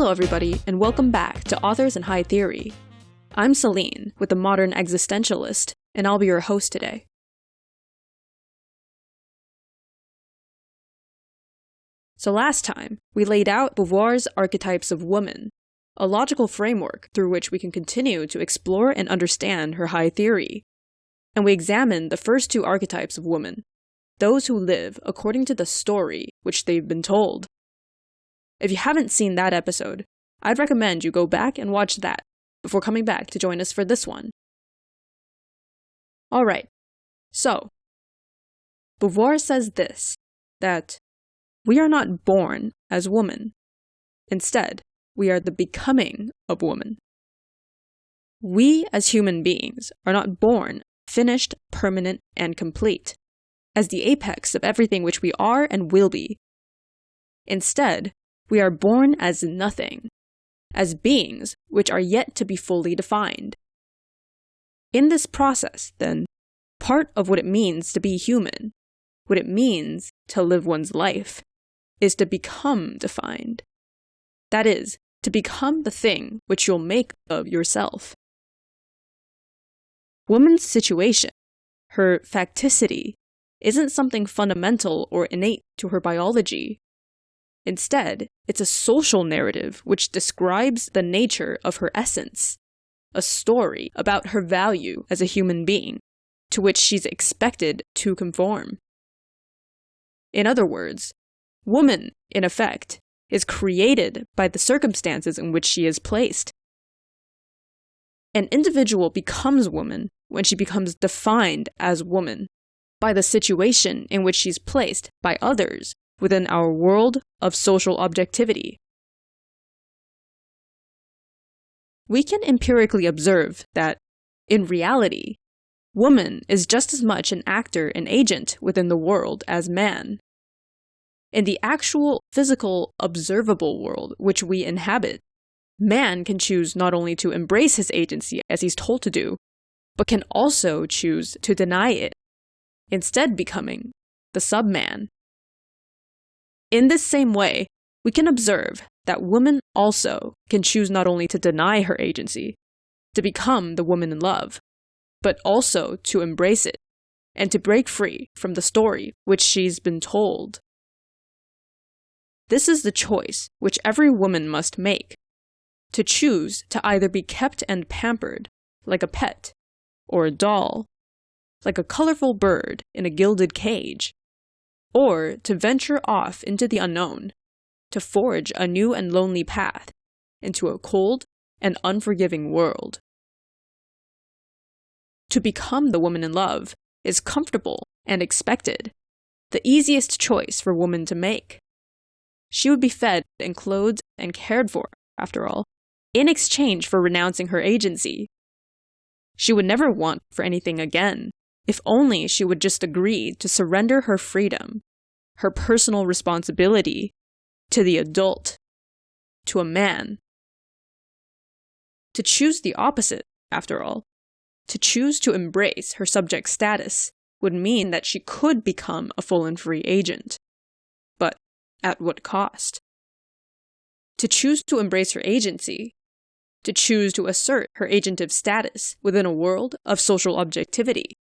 Hello everybody, and welcome back to Authors in High Theory. I'm Celine with the Modern Existentialist, and I'll be your host today. So last time, we laid out Beauvoir's Archetypes of Woman, a logical framework through which we can continue to explore and understand her high theory. And we examined the first two archetypes of woman, those who live according to the story which they've been told. If you haven't seen that episode, I'd recommend you go back and watch that before coming back to join us for this one. Alright, so, Beauvoir says this, that we are not born as woman. Instead, we are the becoming of woman. We as human beings are not born finished, permanent, and complete, as the apex of everything which we are and will be. Instead, we are born as nothing, as beings which are yet to be fully defined. In this process, then, part of what it means to be human, what it means to live one's life, is to become defined. That is, to become the thing which you'll make of yourself. Woman's situation, her facticity, isn't something fundamental or innate to her biology. Instead, it's a social narrative which describes the nature of her essence, a story about her value as a human being, to which she's expected to conform. In other words, woman, in effect, is created by the circumstances in which she is placed. An individual becomes woman when she becomes defined as woman by the situation in which she's placed by others within our world of social objectivity. We can empirically observe that, in reality, woman is just as much an actor and agent within the world as man. In the actual, physical, observable world which we inhabit, man can choose not only to embrace his agency as he's told to do, but can also choose to deny it, instead becoming the sub-man. In this same way, we can observe that woman also can choose not only to deny her agency, to become the woman in love, but also to embrace it, and to break free from the story which she's been told. This is the choice which every woman must make, to choose to either be kept and pampered, like a pet, or a doll, like a colorful bird in a gilded cage, or to venture off into the unknown, to forge a new and lonely path into a cold and unforgiving world. To become the woman in love is comfortable and expected, the easiest choice for woman to make. She would be fed and clothed and cared for, after all, in exchange for renouncing her agency. She would never want for anything again, if only she would just agree to surrender her freedom, her personal responsibility, to the adult, to a man. To choose the opposite, after all, to choose to embrace her subject status, would mean that she could become a full and free agent. But at what cost? To choose to embrace her agency, to choose to assert her agentive status within a world of social objectivity,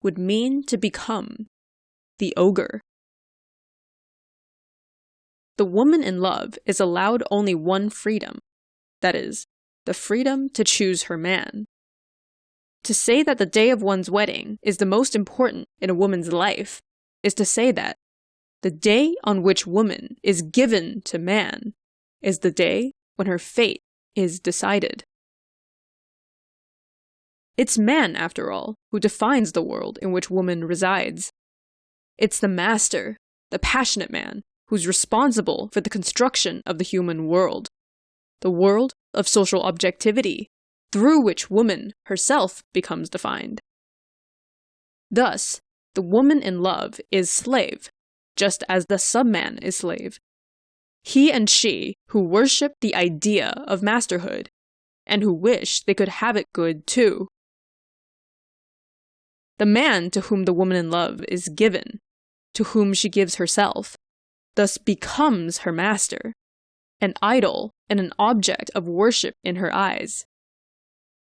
would mean to become the ogre. The woman in love is allowed only one freedom, that is, the freedom to choose her man. To say that the day of one's wedding is the most important in a woman's life is to say that the day on which woman is given to man is the day when her fate is decided. It's man, after all, who defines the world in which woman resides. It's the master, the passionate man, who's responsible for the construction of the human world, the world of social objectivity, through which woman herself becomes defined. Thus, the woman in love is slave, just as the sub-man is slave. He and she who worship the idea of masterhood, and who wish they could have it good too. The man to whom the woman in love is given, to whom she gives herself, thus becomes her master, an idol, and an object of worship in her eyes.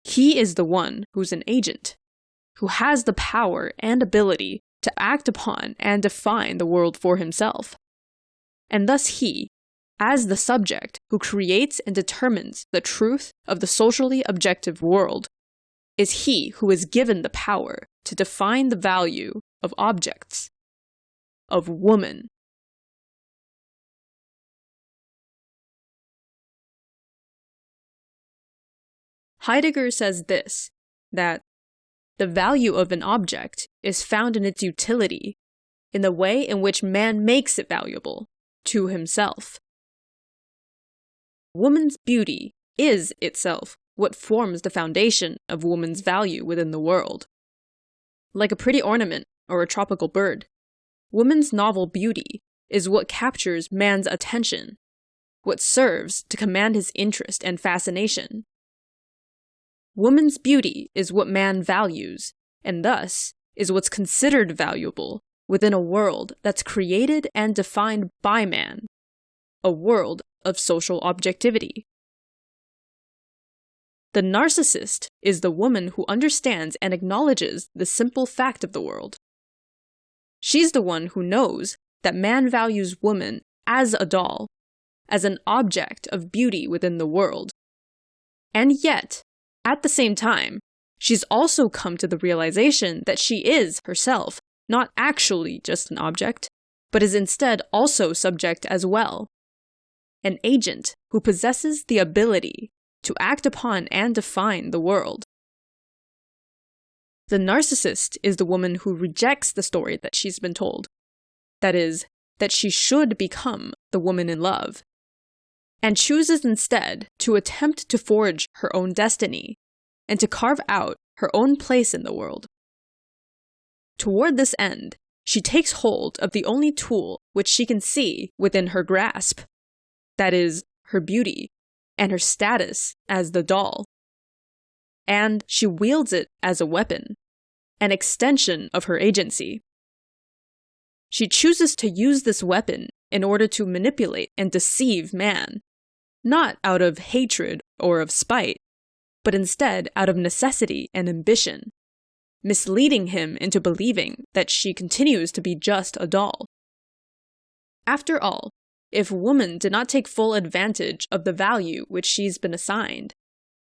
He is the one who's an agent, who has the power and ability to act upon and define the world for himself. And thus he, as the subject who creates and determines the truth of the socially objective world, is he who is given the power to define the value of objects, of woman. Heidegger says this, that the value of an object is found in its utility, in the way in which man makes it valuable to himself. Woman's beauty is itself what forms the foundation of woman's value within the world. Like a pretty ornament or a tropical bird, woman's novel beauty is what captures man's attention, what serves to command his interest and fascination. Woman's beauty is what man values, and thus is what's considered valuable within a world that's created and defined by man, a world of social objectivity. The narcissist is the woman who understands and acknowledges the simple fact of the world. She's the one who knows that man values woman as a doll, as an object of beauty within the world. And yet, at the same time, she's also come to the realization that she is herself not actually just an object, but is instead also subject as well. An agent who possesses the ability to act upon and define the world. The narcissist is the woman who rejects the story that she's been told. That is, that she should become the woman in love, and chooses instead to attempt to forge her own destiny and to carve out her own place in the world. Toward this end, she takes hold of the only tool which she can see within her grasp, that is, her beauty and her status as the doll. And she wields it as a weapon, an extension of her agency. She chooses to use this weapon in order to manipulate and deceive man, not out of hatred or of spite, but instead out of necessity and ambition, misleading him into believing that she continues to be just a doll. After all, if woman did not take full advantage of the value which she's been assigned,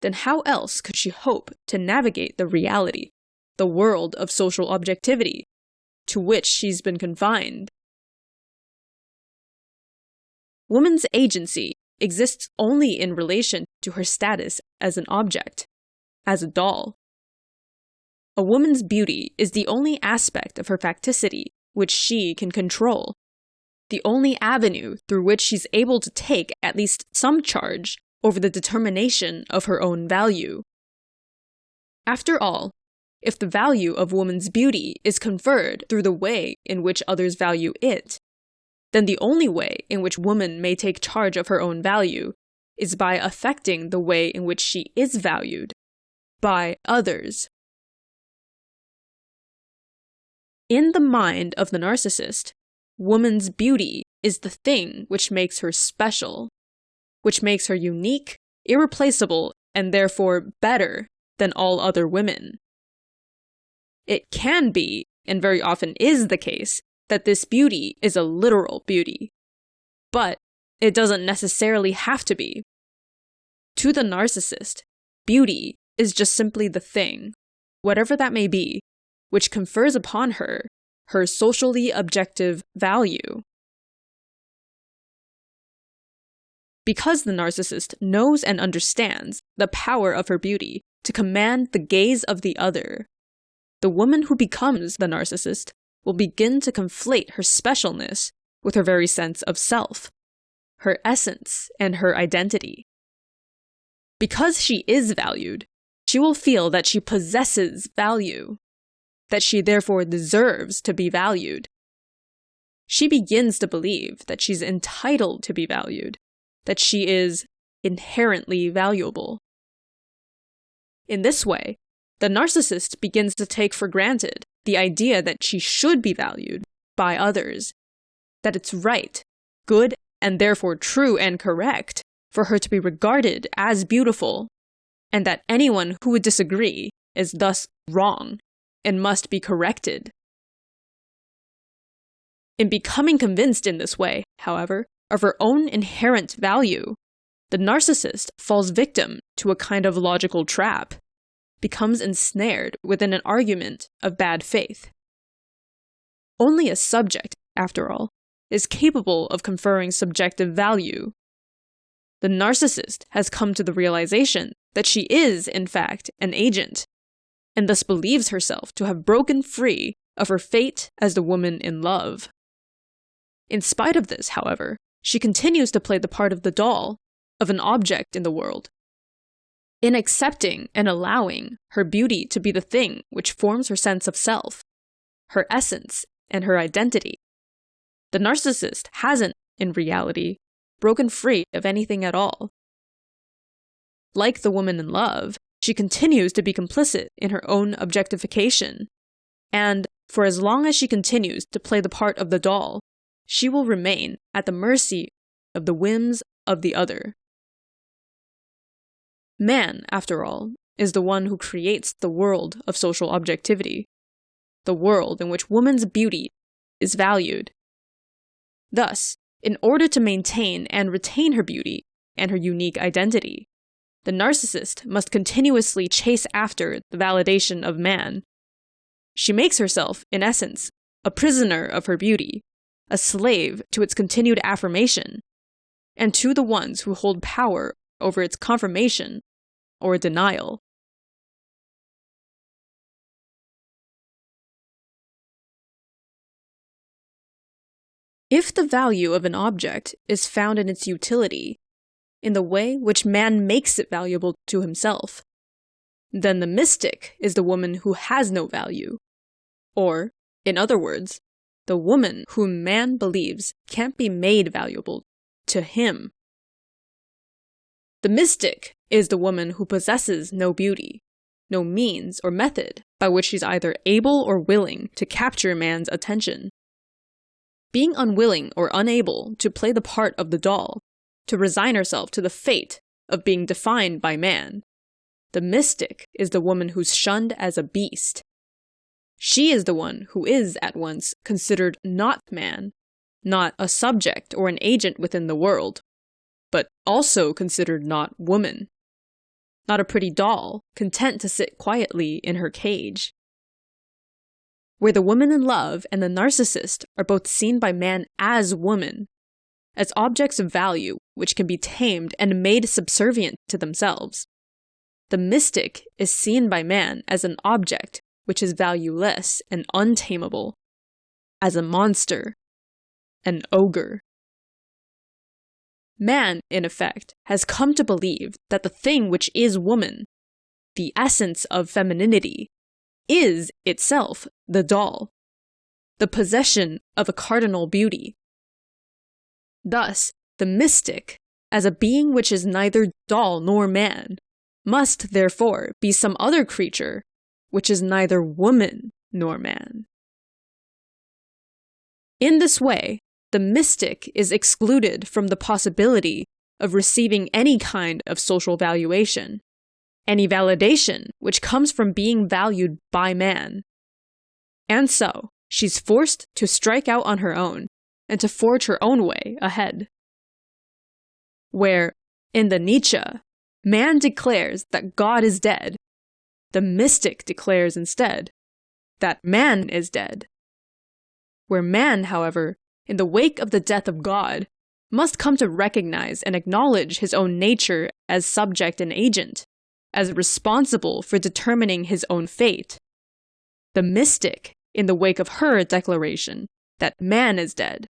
then how else could she hope to navigate the reality, the world of social objectivity, to which she's been confined? Woman's agency exists only in relation to her status as an object, as a doll. A woman's beauty is the only aspect of her facticity which she can control, the only avenue through which she's able to take at least some charge over the determination of her own value. After all, if the value of woman's beauty is conferred through the way in which others value it, then the only way in which woman may take charge of her own value is by affecting the way in which she is valued by others. In the mind of the narcissist, woman's beauty is the thing which makes her special, which makes her unique, irreplaceable, and therefore better than all other women. It can be, and very often is the case, that this beauty is a literal beauty. But it doesn't necessarily have to be. To the narcissist, beauty is just simply the thing, whatever that may be, which confers upon her her socially objective value. Because the narcissist knows and understands the power of her beauty to command the gaze of the other, the woman who becomes the narcissist will begin to conflate her specialness with her very sense of self, her essence, and her identity. Because she is valued, she will feel that she possesses value, that she therefore deserves to be valued. She begins to believe that she's entitled to be valued, that she is inherently valuable. In this way, the narcissist begins to take for granted the idea that she should be valued by others, that it's right, good, and therefore true and correct, for her to be regarded as beautiful, and that anyone who would disagree is thus wrong and must be corrected. In becoming convinced in this way, however, of her own inherent value, the narcissist falls victim to a kind of logical trap, becomes ensnared within an argument of bad faith. Only a subject, after all, is capable of conferring subjective value. The narcissist has come to the realization that she is, in fact, an agent, and thus believes herself to have broken free of her fate as the woman in love. In spite of this, however, she continues to play the part of the doll, of an object in the world. In accepting and allowing her beauty to be the thing which forms her sense of self, her essence, and her identity, the narcissist hasn't, in reality, broken free of anything at all. Like the woman in love, she continues to be complicit in her own objectification, and for as long as she continues to play the part of the doll, she will remain at the mercy of the whims of the other. Man, after all, is the one who creates the world of social objectivity, the world in which woman's beauty is valued. Thus, in order to maintain and retain her beauty and her unique identity, the narcissist must continuously chase after the validation of man. She makes herself, in essence, a prisoner of her beauty, a slave to its continued affirmation, and to the ones who hold power over its confirmation or denial. If the value of an object is found in its utility, in the way which man makes it valuable to himself, then the mystic is the woman who has no value, or, in other words, the woman whom man believes can't be made valuable to him. The mystic is the woman who possesses no beauty, no means or method by which she's either able or willing to capture man's attention. Being unwilling or unable to play the part of the doll, to resign herself to the fate of being defined by man, the mystic is the woman who's shunned as a beast. She is the one who is at once considered not man, not a subject or an agent within the world, but also considered not woman, not a pretty doll content to sit quietly in her cage. Where the woman in love and the narcissist are both seen by man as woman, as objects of value which can be tamed and made subservient to themselves, the mystic is seen by man as an object which is valueless and untamable, as a monster, an ogre. Man, in effect, has come to believe that the thing which is woman, the essence of femininity, is itself the doll, the possession of a cardinal beauty. Thus, the mystic, as a being which is neither doll nor man, must therefore be some other creature which is neither woman nor man. In this way, the mystic is excluded from the possibility of receiving any kind of social valuation, any validation which comes from being valued by man. And so, she's forced to strike out on her own and to forge her own way ahead. Where, in the Nietzsche, man declares that God is dead, the mystic declares instead that man is dead. Where man, however, in the wake of the death of God, must come to recognize and acknowledge his own nature as subject and agent, as responsible for determining his own fate. The mystic, in the wake of her declaration that man is dead,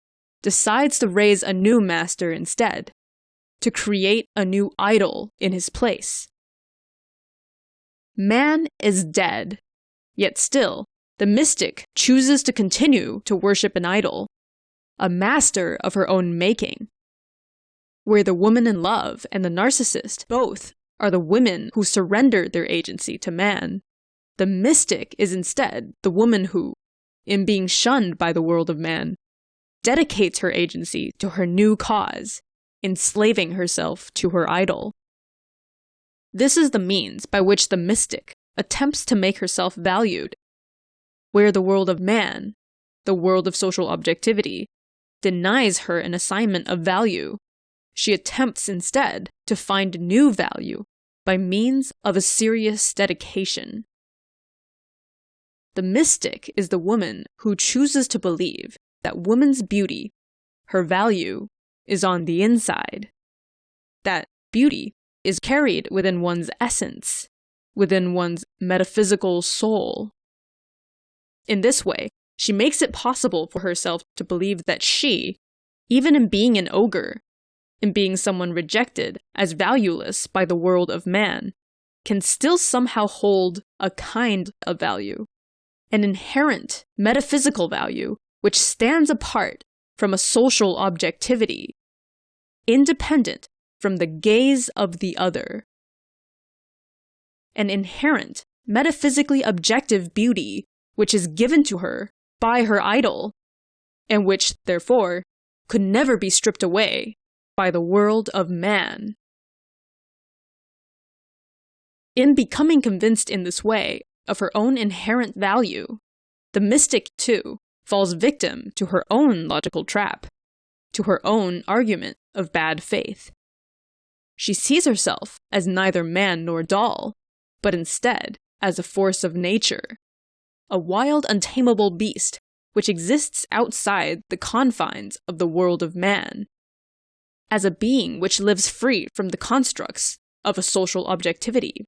decides to raise a new master instead, to create a new idol in his place. Man is dead, yet still, the mystic chooses to continue to worship an idol, a master of her own making. Where the woman in love and the narcissist both are the women who surrendered their agency to man, the mystic is instead the woman who, in being shunned by the world of man, dedicates her agency to her new cause, enslaving herself to her idol. This is the means by which the mystic attempts to make herself valued, where the world of man, the world of social objectivity, denies her an assignment of value. She attempts instead to find new value by means of a serious dedication. The mystic is the woman who chooses to believe that woman's beauty, her value, is on the inside. That beauty is carried within one's essence, within one's metaphysical soul. In this way, she makes it possible for herself to believe that she, even in being an ogre, in being someone rejected as valueless by the world of man, can still somehow hold a kind of value, an inherent metaphysical value which stands apart from a social objectivity, independent from the gaze of the other. An inherent, metaphysically objective beauty which is given to her by her idol, and which, therefore, could never be stripped away by the world of man. In becoming convinced in this way of her own inherent value, the mystic, too, falls victim to her own logical trap, to her own argument of bad faith. She sees herself as neither man nor doll, but instead as a force of nature, a wild, untamable beast which exists outside the confines of the world of man, as a being which lives free from the constructs of a social objectivity.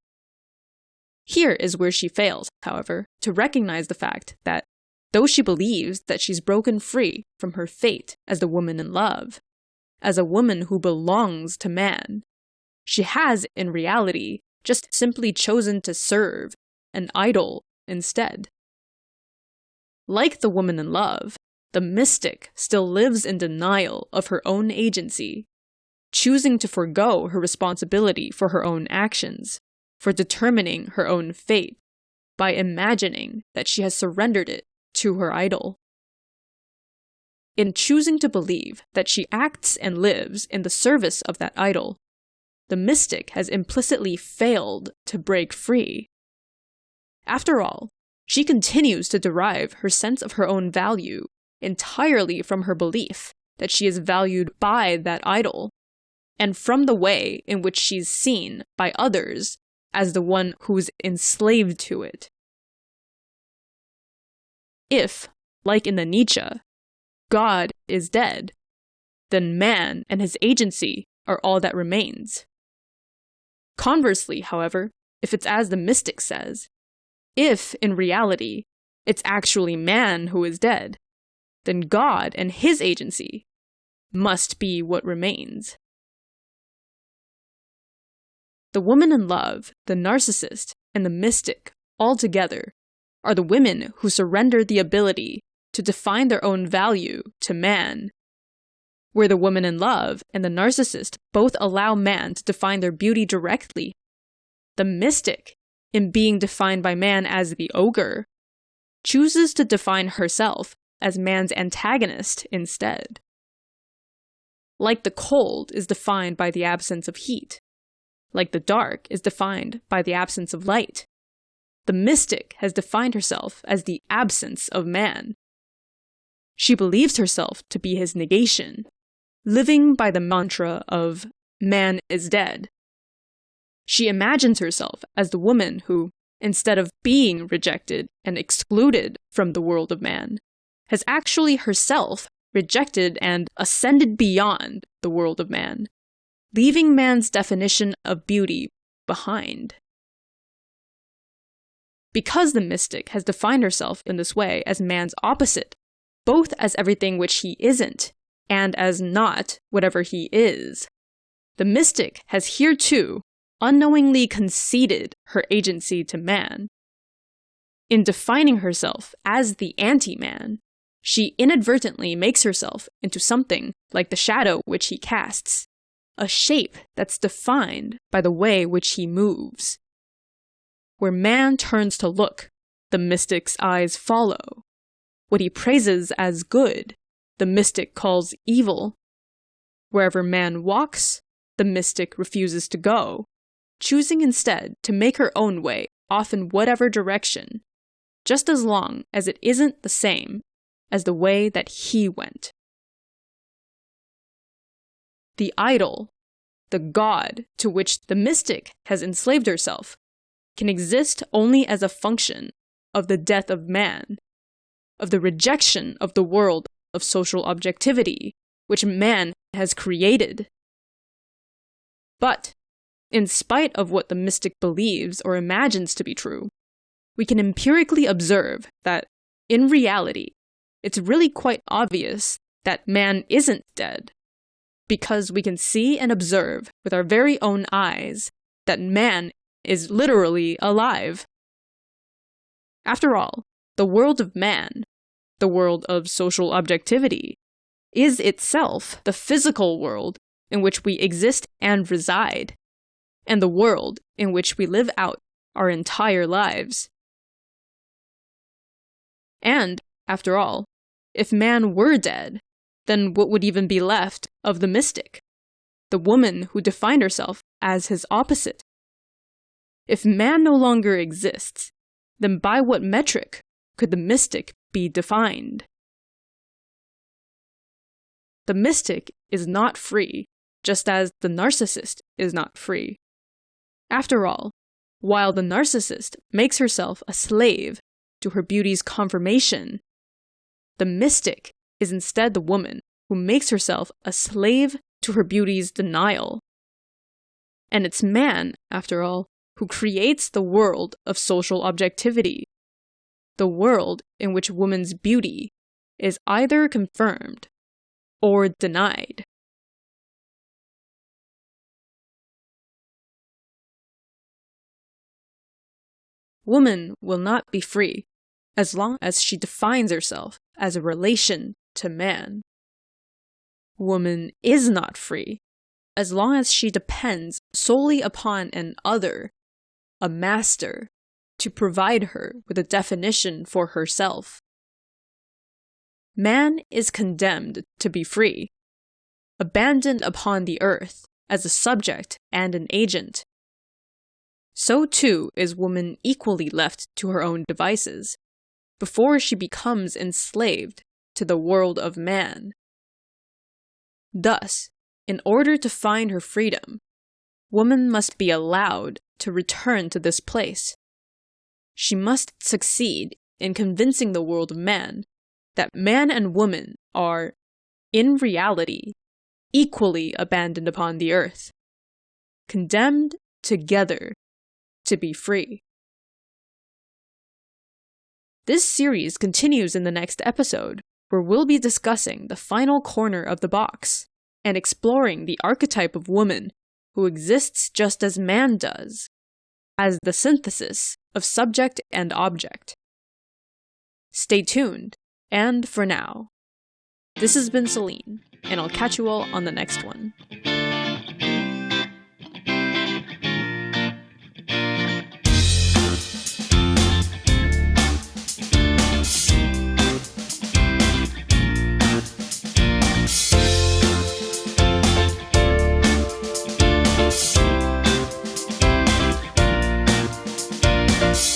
Here is where she fails, however, to recognize the fact that, though she believes that she's broken free from her fate as the woman in love, as a woman who belongs to man, she has, in reality, just simply chosen to serve an idol instead. Like the woman in love, the mystic still lives in denial of her own agency, choosing to forego her responsibility for her own actions, for determining her own fate, by imagining that she has surrendered it to her idol. In choosing to believe that she acts and lives in the service of that idol, the mystic has implicitly failed to break free. After all, she continues to derive her sense of her own value entirely from her belief that she is valued by that idol, and from the way in which she's seen by others as the one who's enslaved to it. If, like in the Nietzsche, God is dead, then man and his agency are all that remains. Conversely, however, if it's as the mystic says, if, in reality, it's actually man who is dead, then God and his agency must be what remains. The woman in love, the narcissist, and the mystic, all together, are the women who surrender the ability to define their own value to man, where the woman in love and the narcissist both allow man to define their beauty directly. The mystic, in being defined by man as the ogre, chooses to define herself as man's antagonist instead. Like the cold is defined by the absence of heat, like the dark is defined by the absence of light, the mystic has defined herself as the absence of man. She believes herself to be his negation, living by the mantra of man is dead. She imagines herself as the woman who, instead of being rejected and excluded from the world of man, has actually herself rejected and ascended beyond the world of man, leaving man's definition of beauty behind. Because the mystic has defined herself in this way as man's opposite, both as everything which he isn't, and as not whatever he is, the mystic has here too unknowingly conceded her agency to man. In defining herself as the anti-man, she inadvertently makes herself into something like the shadow which he casts, a shape that's defined by the way which he moves. Where man turns to look, the mystic's eyes follow. What he praises as good, the mystic calls evil. Wherever man walks, the mystic refuses to go, choosing instead to make her own way off in whatever direction, just as long as it isn't the same as the way that he went. The idol, the god to which the mystic has enslaved herself, can exist only as a function of the death of man, of the rejection of the world of social objectivity, which man has created. But, in spite of what the mystic believes or imagines to be true, we can empirically observe that, in reality, it's really quite obvious that man isn't dead, because we can see and observe with our very own eyes that man is literally alive. After all, the world of man, the world of social objectivity, is itself the physical world in which we exist and reside, and the world in which we live out our entire lives. And, after all, if man were dead, then what would even be left of the mystic, the woman who defined herself as his opposite? If man no longer exists, then by what metric could the mystic be defined? The mystic is not free, just as the narcissist is not free. After all, while the narcissist makes herself a slave to her beauty's confirmation, the mystic is instead the woman who makes herself a slave to her beauty's denial. And it's man, after all, who creates the world of social objectivity, the world in which woman's beauty is either confirmed or denied. Woman will not be free as long as she defines herself as a relation to man. Woman is not free as long as she depends solely upon an other, a master, to provide her with a definition for herself. Man is condemned to be free, abandoned upon the earth as a subject and an agent. So too is woman equally left to her own devices, before she becomes enslaved to the world of man. Thus, in order to find her freedom, woman must be allowed to return to this place. She must succeed in convincing the world of man that man and woman are, in reality, equally abandoned upon the earth, condemned together to be free. This series continues in the next episode, where we'll be discussing the final corner of the box and exploring the archetype of woman who exists just as man does, as the synthesis of subject and object. Stay tuned, and for now, this has been Celine, and I'll catch you all on the next one.